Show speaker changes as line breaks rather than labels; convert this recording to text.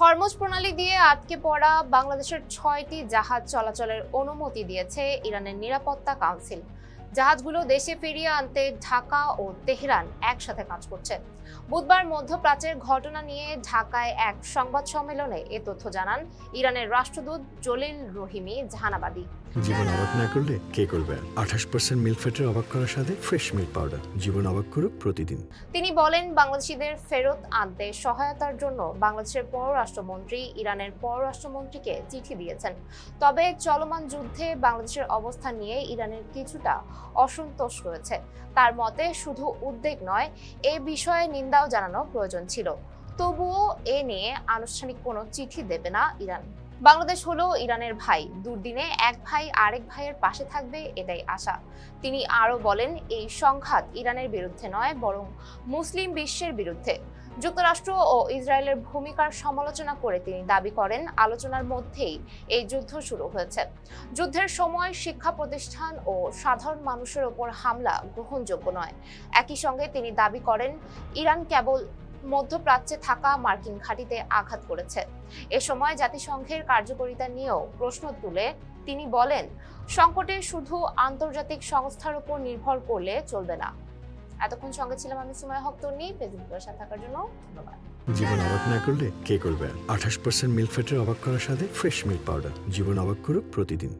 Hormuz প্রণালী দিয়ে আটকে পড়া বাংলাদেশের ৬টি জাহাজ চলাচলের অনুমতি দিয়েছে ইরানের নিরাপত্তা কাউন্সিল। জাহাজগুলো দেশে ফিরিয়ে আনতে ঢাকা ও তেহরান একসাথে কাজ করছে। বুধবার মধ্যপ্রাচ্যের ঘটনা নিয়ে ঢাকায় এক সংবাদ সম্মেলনে এ তথ্য জানান ইরানের রাষ্ট্রদূত জলিল রহিমি জাহানাবাদী।
জীবন অবাক না করলে কে করবে? 28% মিল্ক ফ্যাটের অবাক করার সাথে ফ্রেশ মিল্ক পাউডার। জীবন অবাক করুক প্রতিদিন।
তিনি বলেন, বাংলাদেশিদের ফেরত আনতে সহায়তার জন্য বাংলাদেশের পররাষ্ট্রমন্ত্রী ইরানের পররাষ্ট্রমন্ত্রীকে চিঠি দিয়েছেন। তবে চলমান যুদ্ধে বাংলাদেশের অবস্থান নিয়ে ইরানের কিছুটা অসন্তোষ রয়েছে। তার মতে শুধু উদ্বেগ নয়, এ বিষয়ে নিন্দাও জানানো প্রয়োজন ছিল। তবুও এ নিয়ে আনুষ্ঠানিক কোনো চিঠি দেবে না ইরান। বাংলাদেশ হলো ইরানের ভাই, দুর্দিনে এক ভাই আরেক ভাইয়ের পাশে থাকবে, এটাই আশা। তিনি আরো বলেন, এই সংঘাত ইরানের বিরুদ্ধে নয়, বরং মুসলিম বিশ্বের বিরুদ্ধে। যুক্তরাষ্ট্র ও ইসরায়েলের ভূমিকার সমালোচনা করে তিনি দাবি করেন, আলোচনার মধ্যেই এই যুদ্ধ শুরু হয়েছে। যুদ্ধের সময় শিক্ষা প্রতিষ্ঠান ও সাধারণ মানুষের ওপর হামলা গ্রহণযোগ্য নয়। একই সঙ্গে তিনি দাবি করেন, ইরান কেবল মধ্যপ্রাচ্যে থাকা মার্কিন ঘাঁটিতে আঘাত করেছে। এ সময় জাতিসংঘের কার্যকারিতা নিয়েও প্রশ্ন তুলে তিনি বলেন, সংকটে শুধু আন্তর্জাতিক সংস্থার উপর নির্ভর করলে চলবে না। এতক্ষণ সঙ্গে ছিলাম আমি সুমাইয়া হক তন্নি। ফেসবুকের সাথে থাকার জন্য ধন্যবাদ।
জীবন অবাক না করলে কে করবে? 28% মিল্ক ফ্যাটের অবাক করার সাথে ফ্রেশ মিল্ক পাউডার। জীবন অবাক করুক প্রতিদিন।